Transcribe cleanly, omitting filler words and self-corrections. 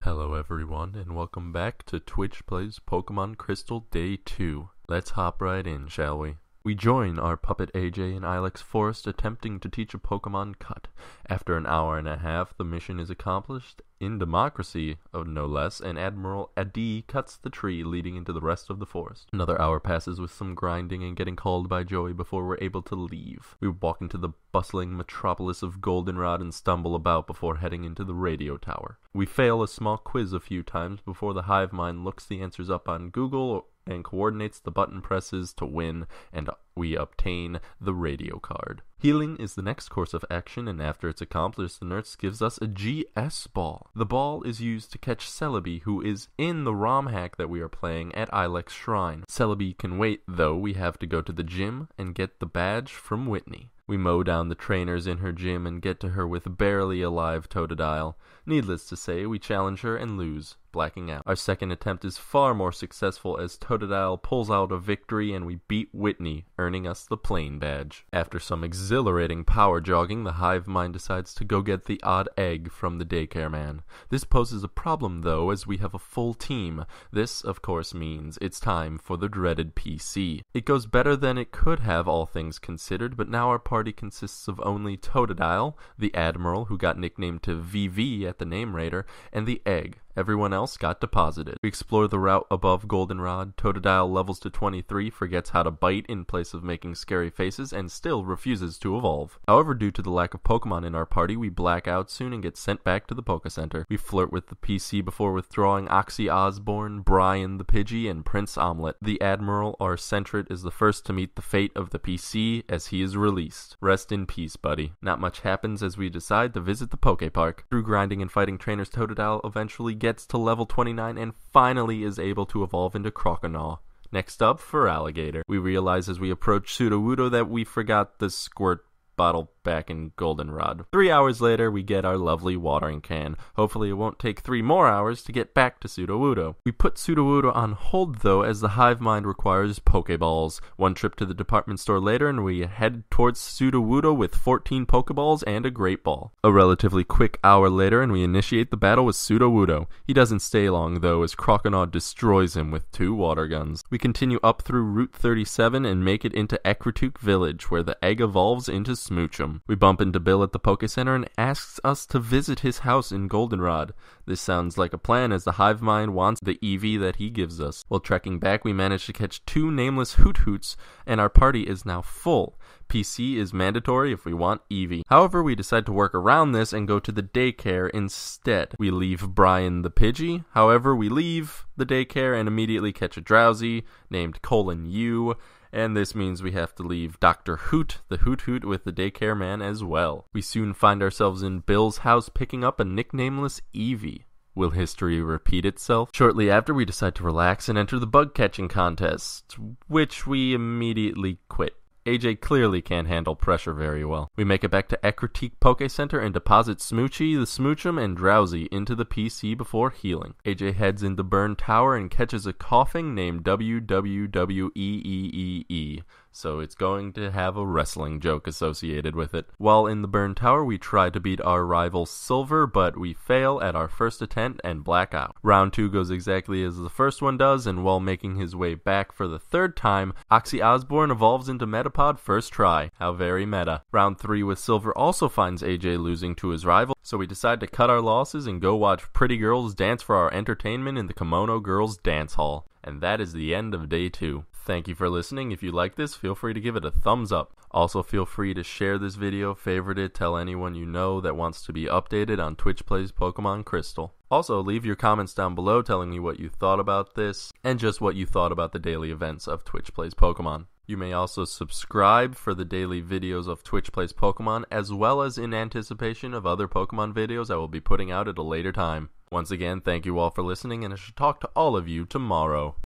Hello everyone, and welcome back to Twitch Plays Pokemon Crystal Day 2. Let's hop right in, shall we? We join our puppet AJ in Ilex Forest attempting to teach a Pokemon cut. After an hour and a half, the mission is accomplished, in democracy, no less, and Admiral Adee cuts the tree leading into the rest of the forest. Another hour passes with some grinding and getting called by Joey before we're able to leave. We walk into the bustling metropolis of Goldenrod and stumble about before heading into the radio tower. We fail a small quiz a few times before the hive mind looks the answers up on Google and coordinates the button presses to win, and we obtain the radio card. Healing is the next course of action, and after it's accomplished, the nurse gives us a GS ball. The ball is used to catch Celebi, who is in the ROM hack that we are playing at Ilex Shrine. Celebi can wait, though we have to go to the gym and get the badge from Whitney. We mow down the trainers in her gym and get to her with barely alive Totodile. Needless to say, we challenge her and lose, blacking out. Our second attempt is far more successful as Totodile pulls out a victory and we beat Whitney, earning us the plane badge. After some exhilarating power jogging, the hive mind decides to go get the odd egg from the daycare man. This poses a problem though, as we have a full team. This, of course, means it's time for the dreaded PC. It goes better than it could have, all things considered, but now our party consists of only Totodile, the Admiral, who got nicknamed to VV at the name raider, and the egg. Everyone else got deposited. We explore the route above Goldenrod. Totodile levels to 23, forgets how to bite in place of making scary faces, and still refuses to evolve. However, due to the lack of Pokemon in our party, we black out soon and get sent back to the Poke Center. We flirt with the PC before withdrawing Oxy Osborne, Brian the Pidgey, and Prince Omelette. The Admiral, our Centret, is the first to meet the fate of the PC as he is released. Rest in peace, buddy. Not much happens as we decide to visit the Poke Park. Through grinding and fighting trainers, Totodile eventually gets to level 29 and finally is able to evolve into Croconaw. Next up, for Alligator. We realize as we approach Sudowoodo that we forgot the squirt bottle back in Goldenrod. 3 hours later, we get our lovely watering can. Hopefully it won't take 3 more hours to get back to Sudowoodo. We put Sudowoodo on hold though, as the hive mind requires Pokeballs. One trip to the department store later and we head towards Sudowoodo with 14 Pokeballs and a Great Ball. A relatively quick hour later and we initiate the battle with Sudowoodo. He doesn't stay long though, as Croconaw destroys him with 2 water guns. We continue up through Route 37 and make it into Ecruteak village, where the egg evolves into Smoochum. We bump into Bill at the Poke Center and asks us to visit his house in Goldenrod. This sounds like a plan, as the hive mind wants the Eevee that he gives us. While trekking back, we manage to catch 2 nameless Hoot Hoots, and our party is now full. PC is mandatory if we want Eevee. However, we decide to work around this and go to the daycare instead. We leave Brian the Pidgey. However, we leave the daycare and immediately catch a Drowsy named U. And this means we have to leave Dr. Hoot, the Hoot Hoot, with the daycare man as well. We soon find ourselves in Bill's house picking up a nicknameless Eevee. Will history repeat itself? Shortly after, we decide to relax and enter the bug catching contest, which we immediately quit. AJ clearly can't handle pressure very well. We make it back to Ecruteak Poke Center and deposit Smoochie, the Smoochum, and Drowsy into the PC before healing. AJ heads into Burn Tower and catches a coughing named WWWEEEE. So it's going to have a wrestling joke associated with it. While in the Burn Tower, we try to beat our rival Silver, but we fail at our first attempt and black out. Round 2 goes exactly as the first one does, and while making his way back for the 3rd time, Oxy Osborne evolves into Metapod first try. How very meta. Round 3 with Silver also finds AJ losing to his rival, so we decide to cut our losses and go watch pretty girls dance for our entertainment in the Kimono Girls Dance Hall. And that is the end of day 2. Thank you for listening. If you like this, feel free to give it a thumbs up. Also, feel free to share this video, favorite it, tell anyone you know that wants to be updated on Twitch Plays Pokemon Crystal. Also, leave your comments down below telling me what you thought about this, and just what you thought about the daily events of Twitch Plays Pokemon. You may also subscribe for the daily videos of Twitch Plays Pokemon, as well as in anticipation of other Pokemon videos I will be putting out at a later time. Once again, thank you all for listening, and I shall talk to all of you tomorrow.